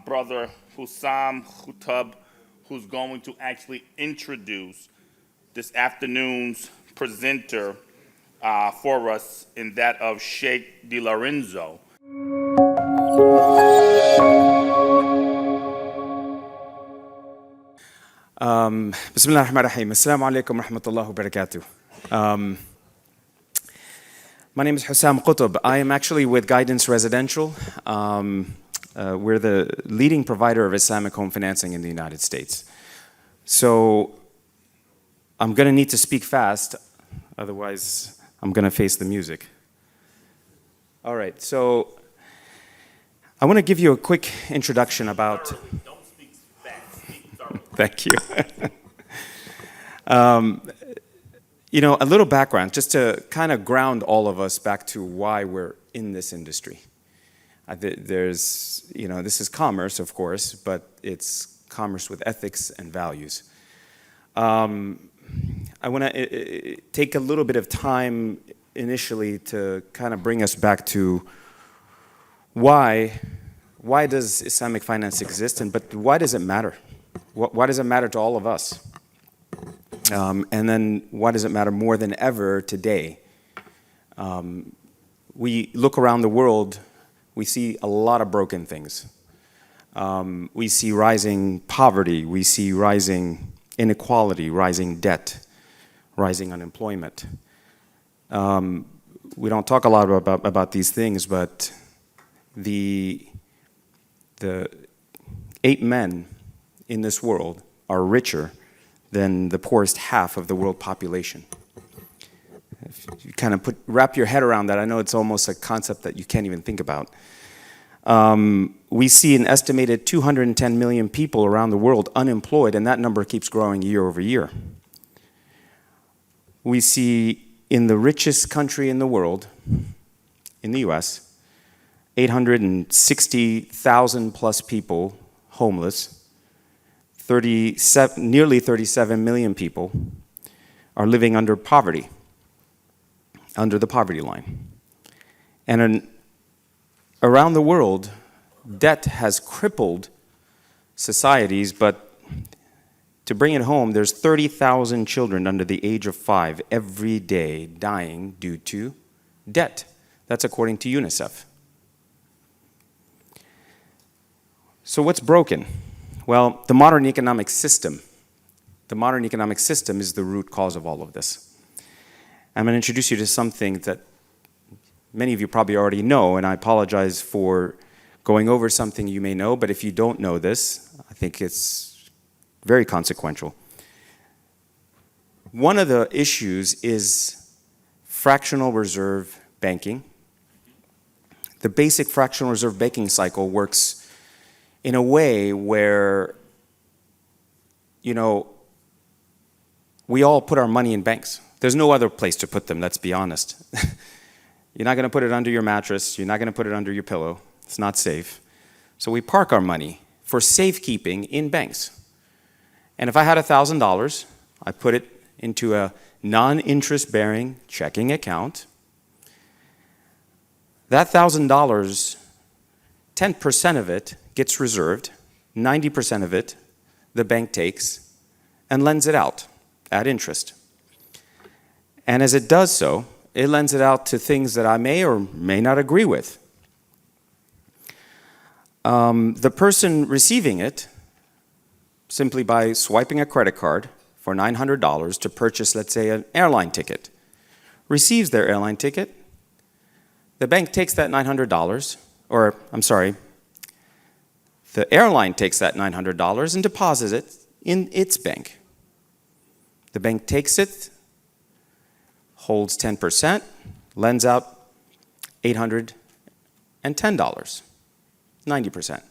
brother Hussam Qutub, who's going to actually introduce this afternoon's presenter for us, in that of Sheikh DeLorenzo. Bismillah ar-Rahman ar-Rahim. Assalamu alaikum wa rahmatullahi wa barakatuh. My name is Hussam Qutub. I am actually with Guidance Residential. We're the leading provider of Islamic home financing in the United States. So I'm going to need to speak fast, otherwise I'm going to face the music. All right, so I want to give you a quick introduction about... Don't speak fast, speak thoroughly. Thank you. You know, a little background, just to kind of ground all of us back to why we're in this industry. There's, you know, this is commerce, of course, but it's commerce with ethics and values. I want to take a little bit of time initially to kind of bring us back to why does Islamic finance exist, but why does it matter? Why does it matter to all of us? And then why does it matter more than ever today? We look around the world, we see a lot of broken things. We see rising poverty, we see rising inequality, rising debt, rising unemployment. We don't talk a lot about these things, but the 8 men in this world are richer than the poorest half of the world population. If you kind of wrap your head around that, I know it's almost a concept that you can't even think about. We see an estimated 210 million people around the world unemployed, and that number keeps growing year over year. We see in the richest country in the world, in the US, 860,000 plus people homeless. Nearly 37 million people are living under poverty, under the poverty line. And around the world, debt has crippled societies, but to bring it home, there's 30,000 children under the age of 5 every day dying due to debt. That's according to UNICEF. So what's broken? Well, the modern economic system is the root cause of all of this. I'm going to introduce you to something that many of you probably already know, and I apologize for going over something you may know, but if you don't know this, I think it's very consequential. One of the issues is fractional reserve banking. The basic fractional reserve banking cycle works in a way where, you know, we all put our money in banks. There's no other place to put them, let's be honest. You're not going to put it under your mattress. You're not going to put it under your pillow. It's not safe. So we park our money for safekeeping in banks. And if I had $1,000, I put it into a non-interest-bearing checking account. That $1,000, 10% of it gets reserved, 90% of it the bank takes and lends it out at interest. And as it does so, it lends it out to things that I may or may not agree with. The person receiving it, simply by swiping a credit card for $900 to purchase, let's say, an airline ticket, receives their airline ticket. The bank takes that $900, or I'm sorry, the airline takes that $900 and deposits it in its bank. The bank takes it, holds 10%, lends out $810, 90%.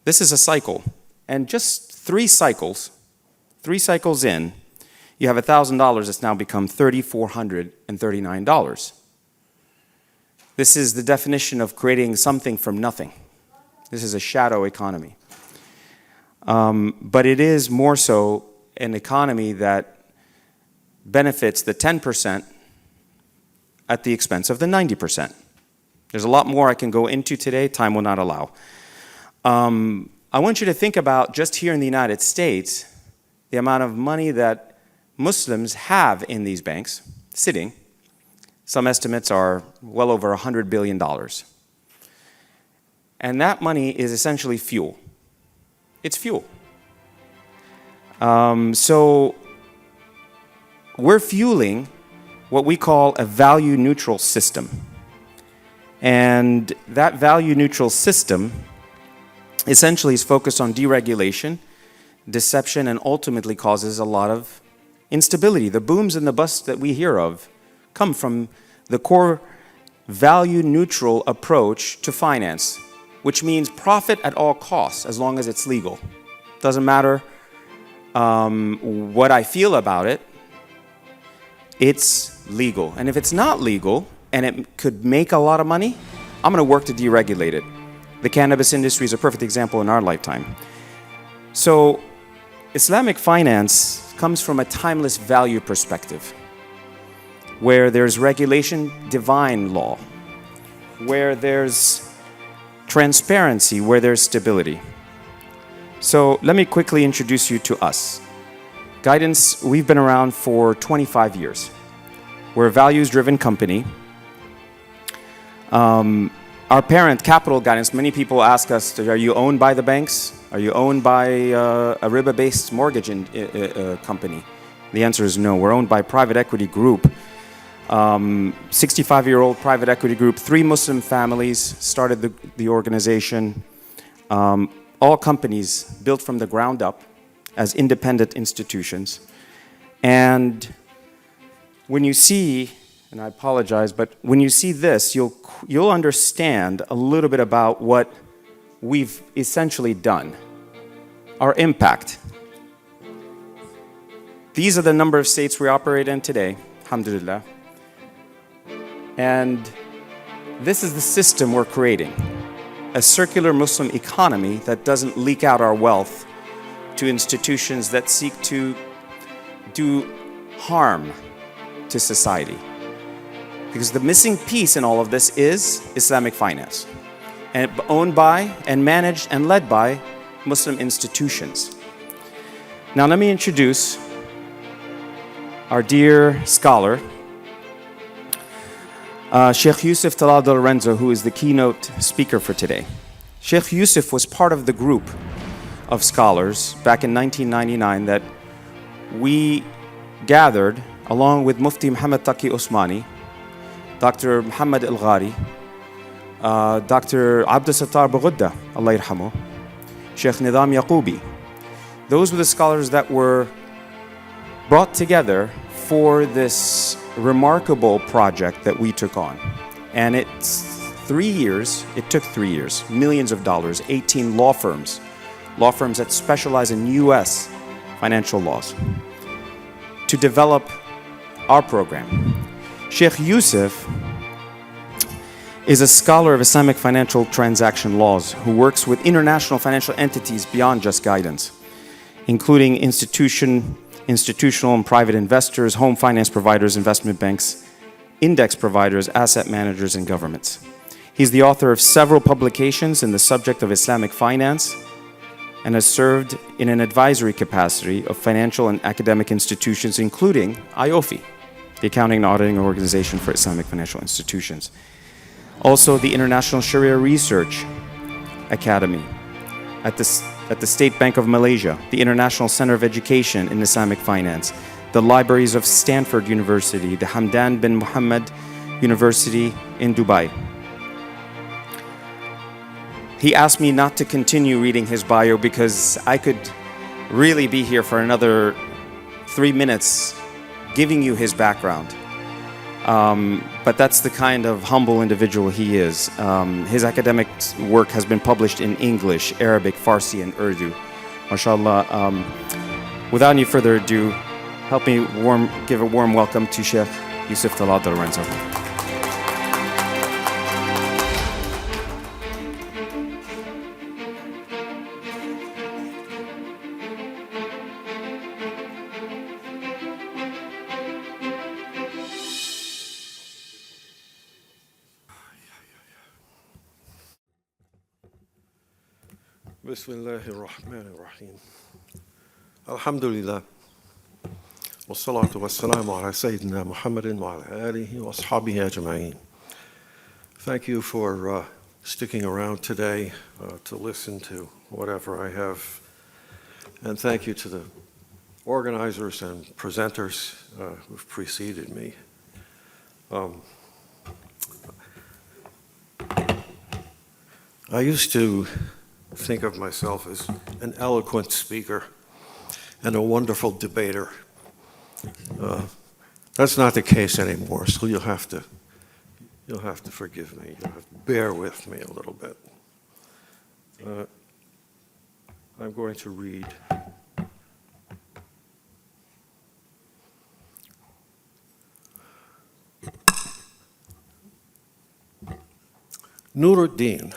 This is a cycle, and just 3 cycles in, you have $1,000 that's now become $3,439. This is the definition of creating something from nothing. This is a shadow economy. But it is more so an economy that benefits the 10% at the expense of the 90%. There's a lot more I can go into today, time will not allow. I want you to think about just here in the United States, the amount of money that Muslims have in these banks sitting. Some estimates are well over $100 billion. And that money is essentially fuel. It's fuel. So we're fueling what we call a value-neutral system. And that value-neutral system essentially is focused on deregulation, deception, and ultimately causes a lot of instability. The booms and the busts that we hear of come from the core value-neutral approach to finance, which means profit at all costs as long as it's legal. Doesn't matter what I feel about it, it's legal. And if it's not legal and it could make a lot of money, I'm going to work to deregulate it. The cannabis industry is a perfect example in our lifetime. So Islamic finance comes from a timeless value perspective, where there's regulation, divine law, where there's transparency, where there's stability. So let me quickly introduce you to us. Guidance, we've been around for 25 years. We're a values-driven company. Our parent, Capital Guidance, many people ask us, are you owned by the banks? Are you owned by a riba-based mortgage company? The answer is no. We're owned by a private equity group. 65-year-old private equity group, 3 Muslim families started the organization. All companies built from the ground up as independent institutions. And when you see, and I apologize, but when you see this, you'll understand a little bit about what we've essentially done, our impact. These are the number of states we operate in today, alhamdulillah. And this is the system we're creating, a circular Muslim economy that doesn't leak out our wealth to institutions that seek to do harm to society. Because the missing piece in all of this is Islamic finance, and owned by and managed and led by Muslim institutions. Now let me introduce our dear scholar, Sheikh Yusuf DeLorenzo, who is the keynote speaker for today. Sheikh Yusuf was part of the group of scholars back in 1999 that we gathered along with Mufti Muhammad Taqi Osmani, Dr. Muhammad Al-Ghari, Dr. Abdul Sattar Baghudda, Allah yarhamu, Sheikh Nidam Yaqubi. Those were the scholars that were brought together for this remarkable project that we took on. And it took 3 years, millions of dollars, 18 law firms that specialize in US financial laws, to develop our program. Sheikh Yusuf is a scholar of Islamic financial transaction laws who works with international financial entities beyond just guidance, including institutional and private investors, home finance providers, investment banks, index providers, asset managers, and governments. He's the author of several publications in the subject of Islamic finance and has served in an advisory capacity of financial and academic institutions, including IOFI, the Accounting and Auditing Organization for Islamic Financial Institutions. Also, the International Sharia Research Academy at the State Bank of Malaysia, the International Center of Education in Islamic Finance, the libraries of Stanford University, the Hamdan bin Muhammad University in Dubai. He asked me not to continue reading his bio because I could really be here for another 3 minutes giving you his background. But that's the kind of humble individual he is. His academic work has been published in English, Arabic, Farsi, and Urdu. MashaAllah. Without any further ado, help me give a warm welcome to Sheikh Yusuf DeLorenzo. بسم الله الرحمن الرحيم الحمد لله والصلاة والسلام على سيدنا محمد وعلى آله وأصحابه أجمعين. Thank you for sticking around today to listen to whatever I have. And thank you to the organizers and presenters who've preceded me. I used to think of myself as an eloquent speaker and a wonderful debater. That's not the case anymore, so you'll have to forgive me. You'll have to bear with me a little bit. I'm going to read Nuruddin,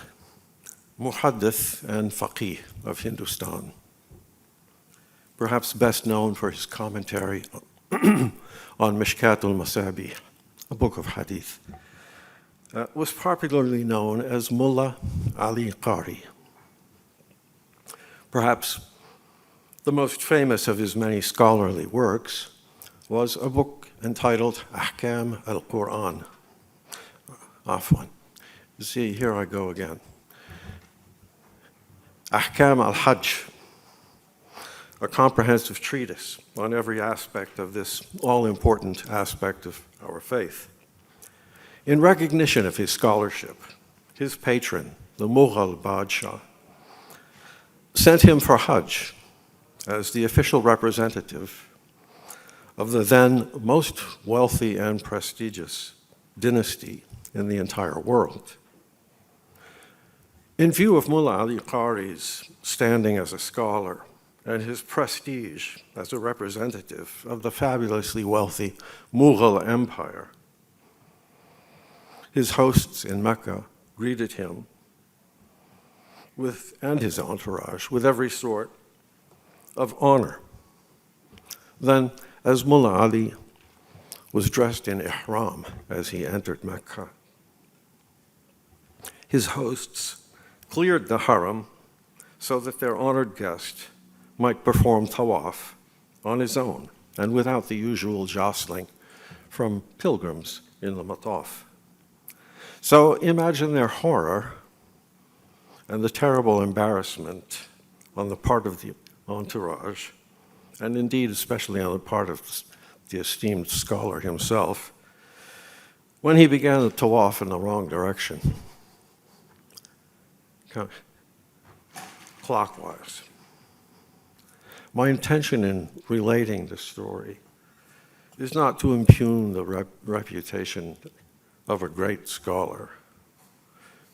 Muhaddith and Faqih of Hindustan, perhaps best known for his commentary on Mishkatul Masabih, a book of hadith, was popularly known as Mullah Ali Qari. Perhaps the most famous of his many scholarly works was a book entitled Ahkam al-Quran. Afwan. See, here I go again. Ahkam al-Hajj, a comprehensive treatise on every aspect of this all-important aspect of our faith. In recognition of his scholarship, his patron, the Mughal Badshah, sent him for Hajj as the official representative of the then most wealthy and prestigious dynasty in the entire world. In view of Mullah Ali Qari's standing as a scholar and his prestige as a representative of the fabulously wealthy Mughal Empire, his hosts in Mecca greeted him and his entourage with every sort of honor. Then, as Mullah Ali was dressed in ihram as he entered Mecca, his hosts cleared the haram so that their honored guest might perform tawaf on his own and without the usual jostling from pilgrims in the mataf. So imagine their horror and the terrible embarrassment on the part of the entourage, and indeed especially on the part of the esteemed scholar himself, when he began the tawaf in the wrong direction, clockwise. My intention in relating this story is not to impugn the reputation of a great scholar,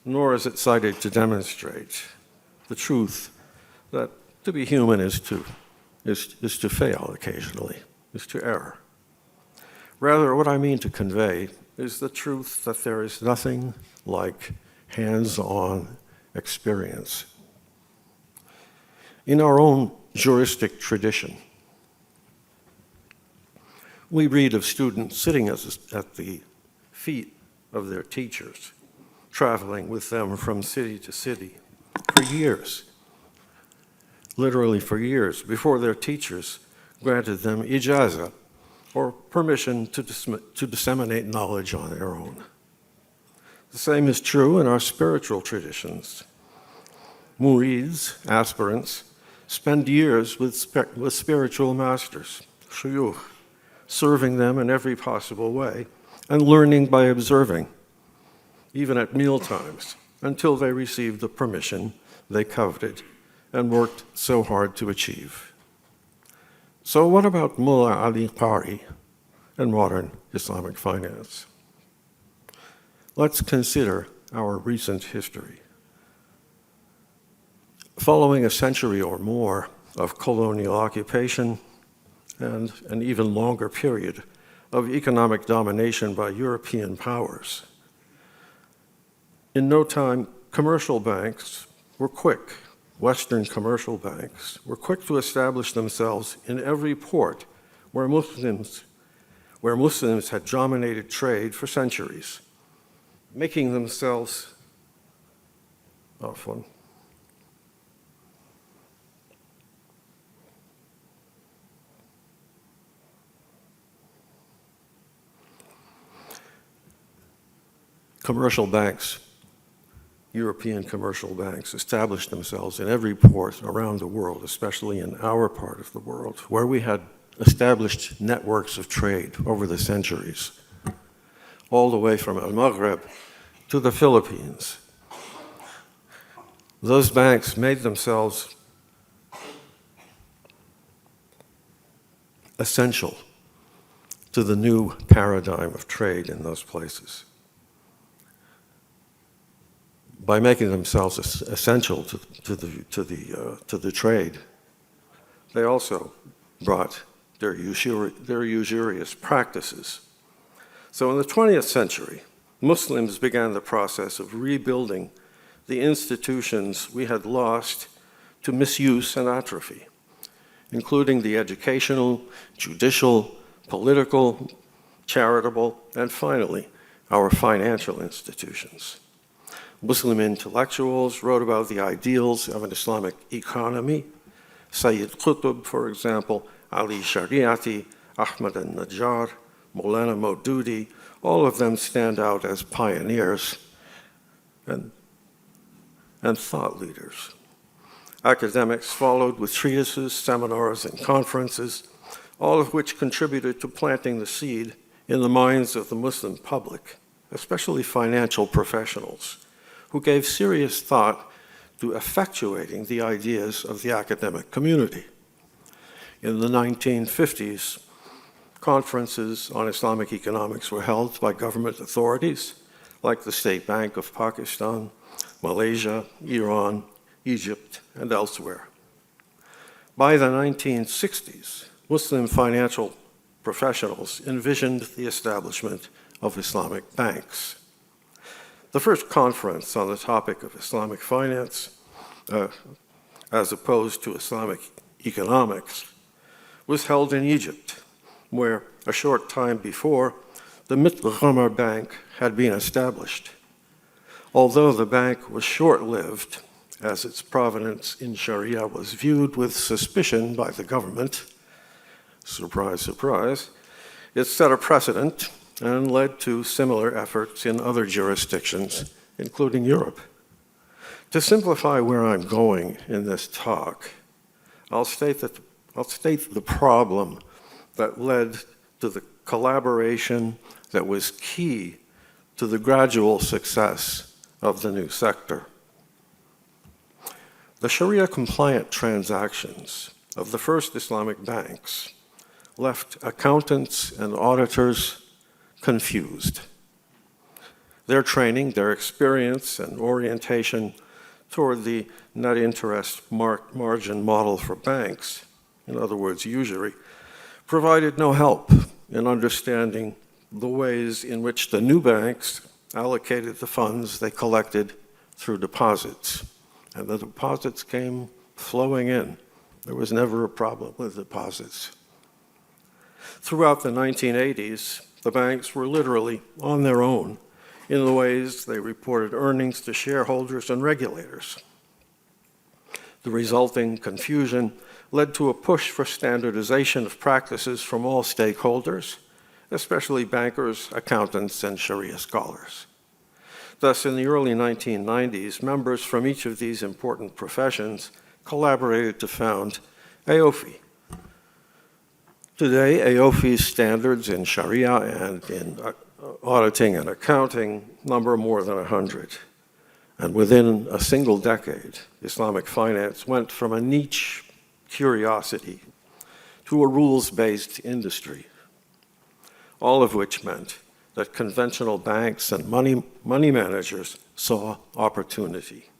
nor is it cited to demonstrate the truth that to be human is to fail occasionally, is to err. Rather, what I mean to convey is the truth that there is nothing like hands-on experience. In our own juristic tradition, we read of students sitting at the feet of their teachers, traveling with them from city to city for years, literally for years, before their teachers granted them ijazah, or permission to disseminate knowledge on their own. The same is true in our spiritual traditions. Murids, aspirants, spend years with spiritual masters, shuyukh, serving them in every possible way and learning by observing, even at meal times, until they received the permission they coveted and worked so hard to achieve. So what about Mullah Ali Qari and modern Islamic finance? Let's consider our recent history. Following a century or more of colonial occupation and an even longer period of economic domination by European powers, in no time, commercial banks were quick, Western commercial banks were quick to establish themselves in every port where Muslims had dominated trade for centuries, making themselves commercial banks, European commercial banks, established themselves in every port around the world, especially in our part of the world, where we had established networks of trade over the centuries, all the way from Al-Maghreb to the Philippines. Those banks made themselves essential to the new paradigm of trade in those places. By making themselves essential to the trade, they also brought their usurious practices. So in the 20th century, Muslims began the process of rebuilding the institutions we had lost to misuse and atrophy, including the educational, judicial, political, charitable, and finally, our financial institutions. Muslim intellectuals wrote about the ideals of an Islamic economy. Sayyid Qutub, for example, Ali Shariati, Ahmad al-Najjar, Maulana Maududi, all of them stand out as pioneers and thought leaders. Academics followed with treatises, seminars, and conferences, all of which contributed to planting the seed in the minds of the Muslim public, especially financial professionals, who gave serious thought to effectuating the ideas of the academic community. In the 1950s, conferences on Islamic economics were held by government authorities, like the State Bank of Pakistan, Malaysia, Iran, Egypt, and elsewhere. By the 1960s, Muslim financial professionals envisioned the establishment of Islamic banks. The first conference on the topic of Islamic finance, as opposed to Islamic economics, was held in Egypt, where a short time before, the Mitl Bank had been established. Although the bank was short-lived, as its provenance in Sharia was viewed with suspicion by the government, surprise, surprise, it set a precedent and led to similar efforts in other jurisdictions, including Europe. To simplify where I'm going in this talk, I'll state the problem that led to the collaboration that was key to the gradual success of the new sector. The Sharia-compliant transactions of the first Islamic banks left accountants and auditors confused. Their training, their experience, and orientation toward the net interest margin model for banks, in other words, usury, provided no help in understanding the ways in which the new banks allocated the funds they collected through deposits. And the deposits came flowing in. There was never a problem with deposits. Throughout the 1980s, the banks were literally on their own in the ways they reported earnings to shareholders and regulators. The resulting confusion led to a push for standardization of practices from all stakeholders, especially bankers, accountants, and Sharia scholars. Thus, in the early 1990s, members from each of these important professions collaborated to found AOFI. Today, AOFI's standards in Sharia and in auditing and accounting number more than 100. And within a single decade, Islamic finance went from a niche curiosity to a rules-based industry, all of which meant that conventional banks and money managers saw opportunity,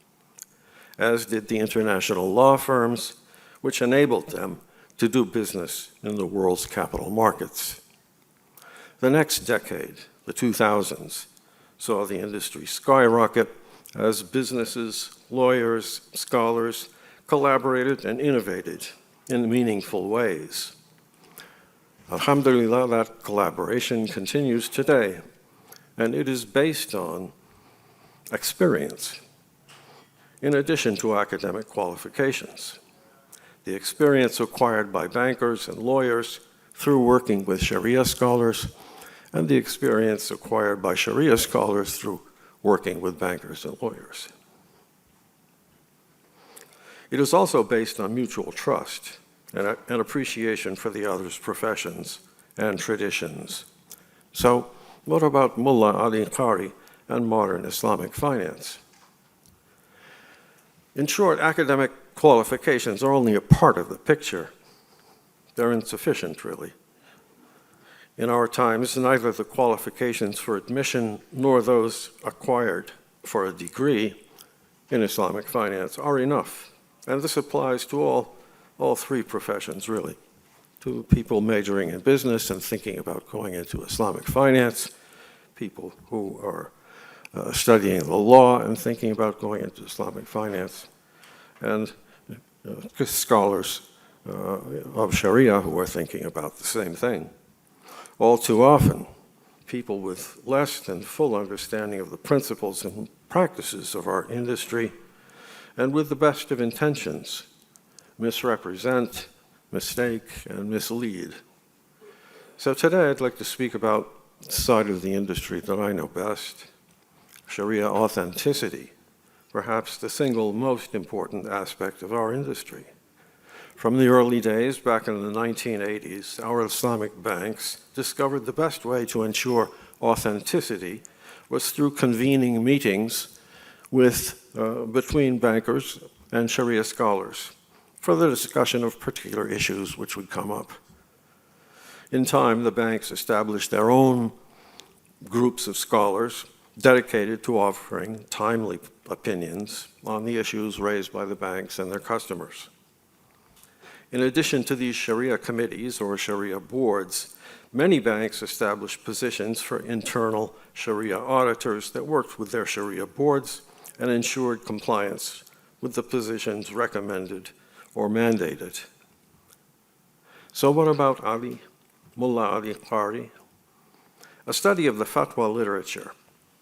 as did the international law firms, which enabled them to do business in the world's capital markets. The next decade, the 2000s, saw the industry skyrocket as businesses, lawyers, scholars collaborated and innovated in meaningful ways. Alhamdulillah, that collaboration continues today, and it is based on experience, in addition to academic qualifications. The experience acquired by bankers and lawyers through working with Sharia scholars, and the experience acquired by Sharia scholars through working with bankers and lawyers. It is also based on mutual trust and an appreciation for the other's professions and traditions. So, what about Mullah Ali Qari and modern Islamic finance? In short, academic qualifications are only a part of the picture. They're insufficient, really. In our times, neither the qualifications for admission nor those acquired for a degree in Islamic finance are enough. And this applies to all three professions, really. To people majoring in business and thinking about going into Islamic finance, people who are studying the law and thinking about going into Islamic finance, and scholars of Sharia who are thinking about the same thing. All too often, people with less than full understanding of the principles and practices of our industry, and with the best of intentions, misrepresent, mistake, and mislead. So today I'd like to speak about the side of the industry that I know best, Sharia authenticity, perhaps the single most important aspect of our industry. From the early days, back in the 1980s, our Islamic banks discovered the best way to ensure authenticity was through convening meetings between bankers and Sharia scholars for the discussion of particular issues which would come up. In time, the banks established their own groups of scholars dedicated to offering timely opinions on the issues raised by the banks and their customers. In addition to these Sharia committees or Sharia boards, many banks established positions for internal Sharia auditors that worked with their Sharia boards and ensured compliance with the positions recommended or mandated. So what about Mullah Ali Qari? A study of the fatwa literature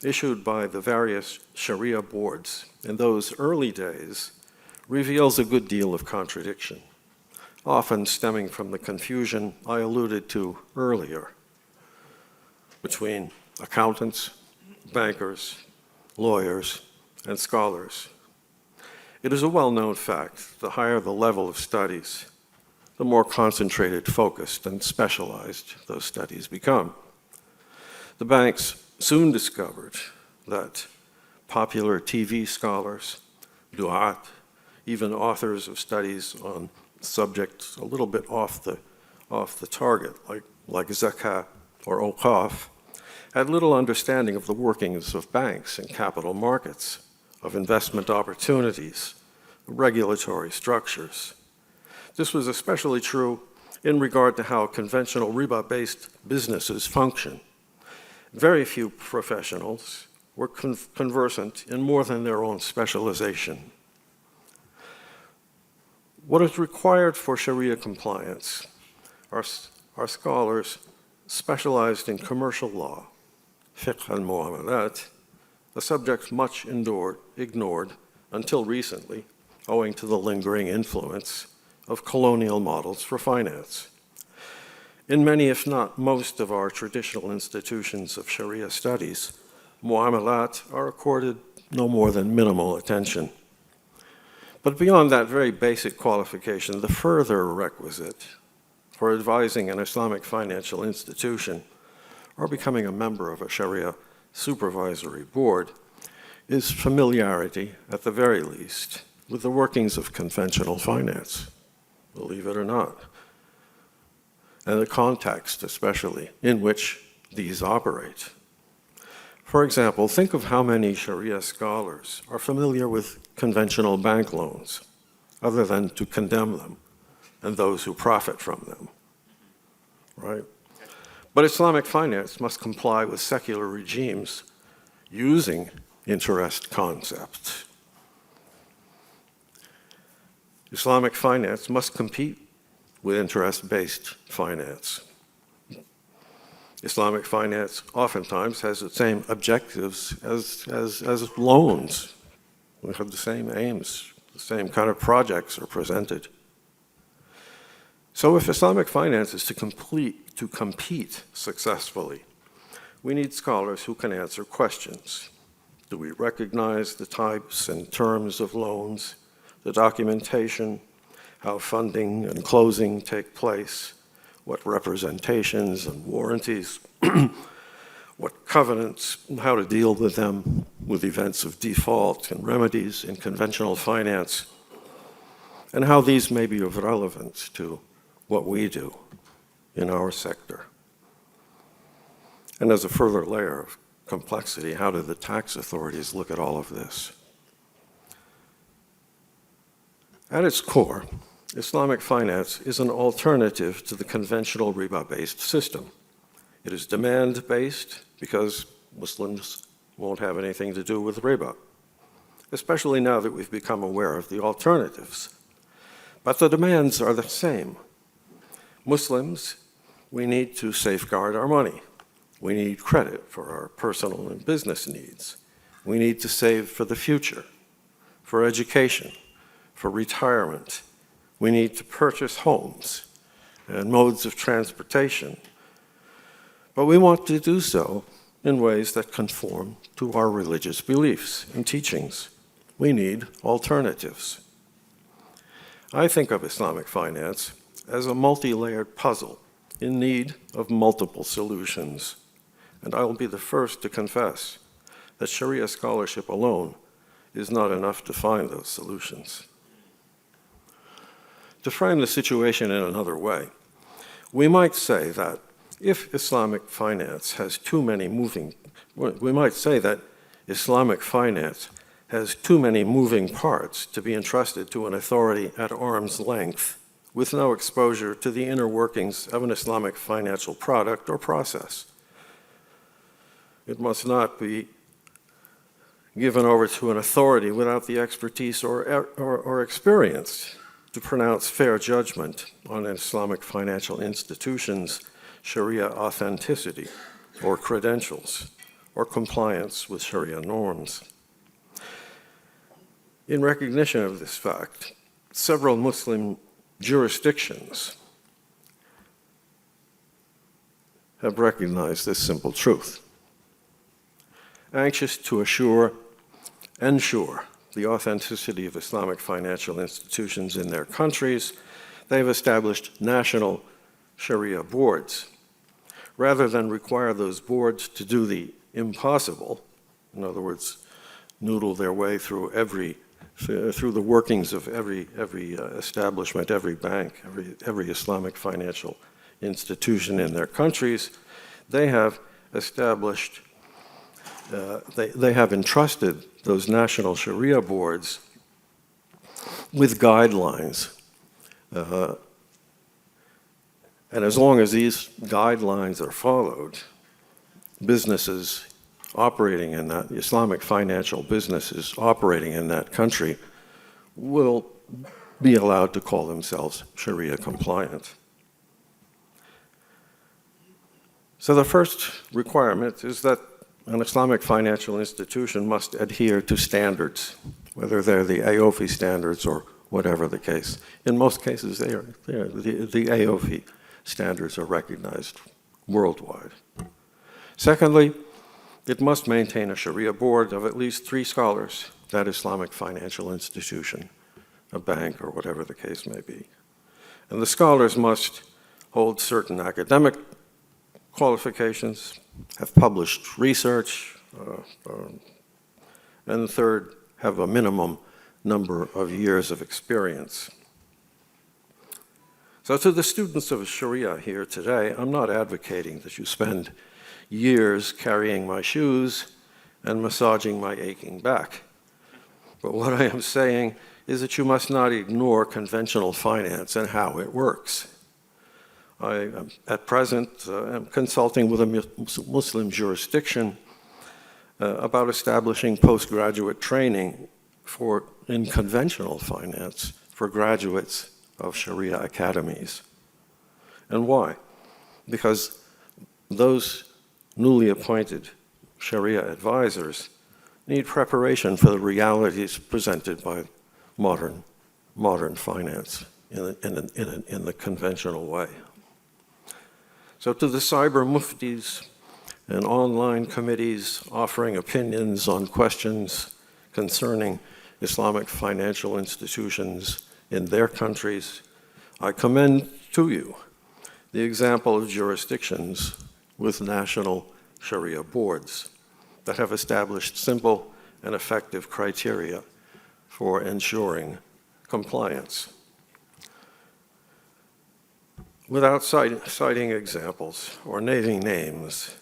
issued by the various Sharia boards in those early days reveals a good deal of contradiction, often stemming from the confusion I alluded to earlier between accountants, bankers, lawyers, and scholars. It is a well-known fact, the higher the level of studies, the more concentrated, focused, and specialized those studies become. The banks soon discovered that popular TV scholars, du'at, even authors of studies on subjects a little bit off the target, like zakat or awqaf, had little understanding of the workings of banks and capital markets, of investment opportunities, regulatory structures. This was especially true in regard to how conventional riba-based businesses function. Very few professionals were conversant in more than their own specialization. What is required for Sharia compliance are scholars specialized in commercial law, fiqh al-mu'amalat, a subject much ignored until recently, owing to the lingering influence of colonial models for finance. In many, if not most, of our traditional institutions of Sharia studies, mu'amalat are accorded no more than minimal attention. But beyond that very basic qualification, the further requisite for advising an Islamic financial institution or becoming a member of a Sharia supervisory board is familiarity, at the very least, with the workings of conventional finance, believe it or not, and the context, especially, in which these operate. For example, think of how many Sharia scholars are familiar with conventional bank loans, other than to condemn them and those who profit from them, right? But Islamic finance must comply with secular regimes using interest concepts. Islamic finance must compete with interest-based finance. Islamic finance oftentimes has the same objectives as loans. We have the same aims, the same kind of projects are presented. So if Islamic finance is to compete successfully, we need scholars who can answer questions. Do we recognize the types and terms of loans, the documentation, how funding and closing take place, what representations and warranties, what covenants, how to deal with them, with events of default and remedies in conventional finance, and how these may be of relevance to what we do in our sector. And as a further layer of complexity, how do the tax authorities look at all of this? At its core, Islamic finance is an alternative to the conventional riba-based system. It is demand-based because Muslims won't have anything to do with riba, especially now that we've become aware of the alternatives. But the demands are the same. Muslims, we need to safeguard our money. We need credit for our personal and business needs. We need to save for the future, for education, for retirement. We need to purchase homes and modes of transportation. But we want to do so in ways that conform to our religious beliefs and teachings. We need alternatives. I think of Islamic finance as a multi-layered puzzle in need of multiple solutions. And I will be the first to confess that Sharia scholarship alone is not enough to find those solutions. To frame the situation in another way, we might say that if Islamic finance has too many moving parts to be entrusted to an authority at arm's length with no exposure to the inner workings of an Islamic financial product or process. It must not be given over to an authority without the expertise or experience to pronounce fair judgment on an Islamic financial institution's Sharia authenticity or credentials or compliance with Sharia norms. In recognition of this fact, several Muslim jurisdictions have recognized this simple truth. Anxious to ensure the authenticity of Islamic financial institutions in their countries, they've established national Sharia boards. Rather than require those boards to do the impossible, in other words, noodle their way through the workings of every establishment, every bank, every Islamic financial institution in their countries, they have established, they have entrusted those national Sharia boards with guidelines. And as long as these guidelines are followed, businesses operating in that, Islamic financial businesses operating in that country will be allowed to call themselves Sharia compliant. So the first requirement is that an Islamic financial institution must adhere to standards, whether they're the AOFI standards or whatever the case. In most cases, the AOFI standards are recognized worldwide. Secondly, it must maintain a Sharia board of at least 3 scholars, that Islamic financial institution, a bank, or whatever the case may be. And the scholars must hold certain academic qualifications, have published research, and third, have a minimum number of years of experience. So to the students of Sharia here today, I'm not advocating that you spend years carrying my shoes and massaging my aching back. But what I am saying is that you must not ignore conventional finance and how it works. I, at present, am consulting with a Muslim jurisdiction about establishing postgraduate training in conventional finance for graduates of Sharia academies. And why? Because those newly appointed Sharia advisors need preparation for the realities presented by modern finance in the conventional way. So to the cyber muftis and online committees offering opinions on questions concerning Islamic financial institutions in their countries, I commend to you the example of jurisdictions with national Sharia boards that have established simple and effective criteria for ensuring compliance. Without citing examples or naming names,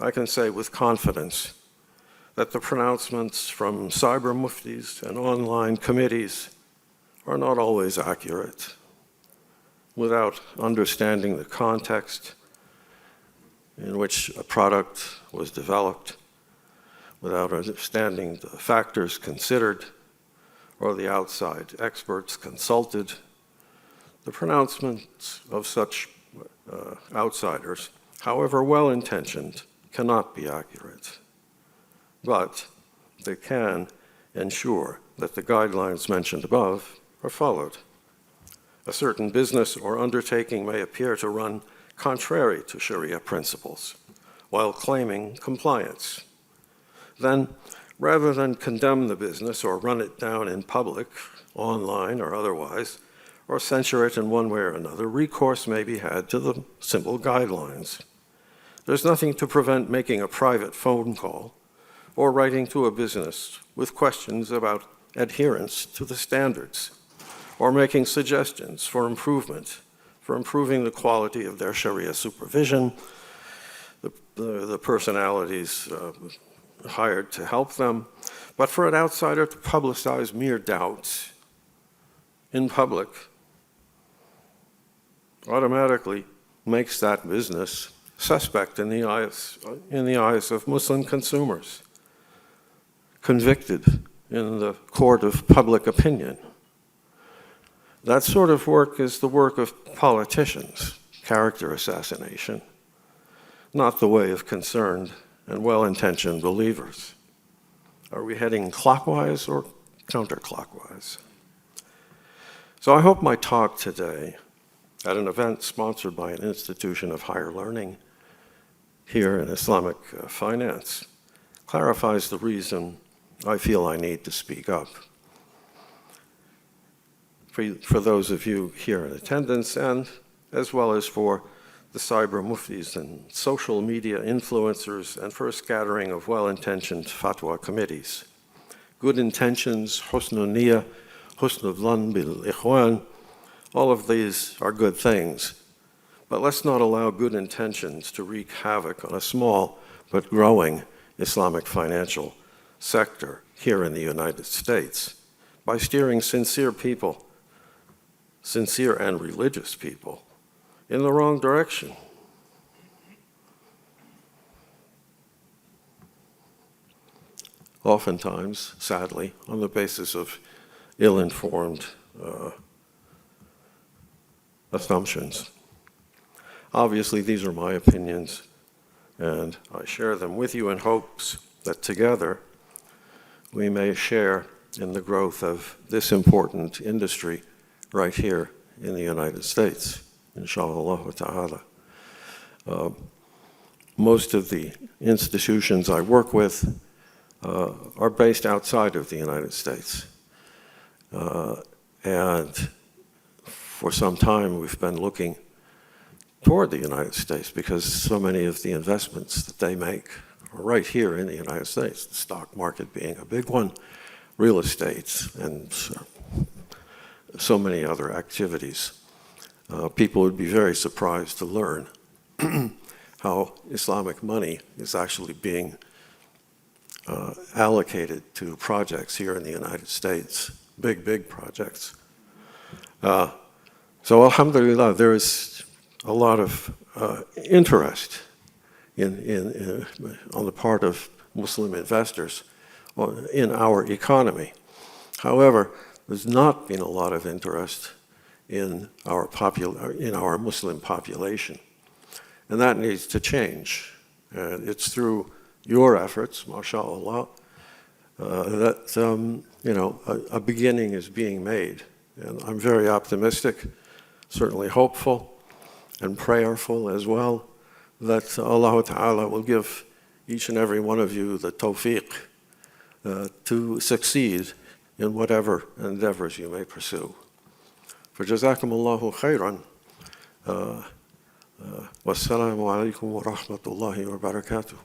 I can say with confidence that the pronouncements from cyber muftis and online committees are not always accurate. Without understanding the context in which a product was developed, without understanding the factors considered or the outside experts consulted, the pronouncements of such outsiders, however well-intentioned, cannot be accurate. But they can ensure that the guidelines mentioned above are followed. A certain business or undertaking may appear to run contrary to Sharia principles while claiming compliance. Then, rather than condemn the business or run it down in public, online or otherwise, or censure it in one way or another, recourse may be had to the simple guidelines. There's nothing to prevent making a private phone call or writing to a business with questions about adherence to the standards, or making suggestions for improvement, for improving the quality of their Sharia supervision, the personalities hired to help them, but for an outsider to publicize mere doubts in public automatically makes that business suspect in the eyes of Muslim consumers, convicted in the court of public opinion. That sort of work is the work of politicians, character assassination, not the way of concerned and well-intentioned believers. Are we heading clockwise or counterclockwise? So I hope my talk today at an event sponsored by an institution of higher learning here in Islamic finance clarifies the reason I feel I need to speak up. For those of you here in attendance, and as well as for the cyber muftis and social media influencers, and for a scattering of well-intentioned fatwa committees. Good intentions, husnul niyyah, husnul dhann bil ikhwan, all of these are good things. But let's not allow good intentions to wreak havoc on a small but growing Islamic financial sector here in the United States by steering sincere people, sincere and religious people, in the wrong direction. Oftentimes, sadly, on the basis of ill-informed assumptions. Obviously, these are my opinions, and I share them with you in hopes that together we may share in the growth of this important industry right here in the United States, inshallah ta'ala. Most of the institutions I work with are based outside of the United States. And for some time we've been looking toward the United States because so many of the investments that they make are right here in the United States, the stock market being a big one, real estate, and so many other activities. People would be very surprised to learn how Islamic money is actually being allocated to projects here in the United States, big projects. So alhamdulillah, there is a lot of interest on the part of Muslim investors in our economy. However, there's not been a lot of interest in our Muslim population. And that needs to change. And it's through your efforts, mashallah, that a beginning is being made. And I'm very optimistic, certainly hopeful, and prayerful as well, that Allah Ta'ala will give each and every one of you the tawfiq to succeed in whatever endeavors you may pursue. فجزاكم الله خيرا. والسلام عليكم ورحمة الله وبركاته.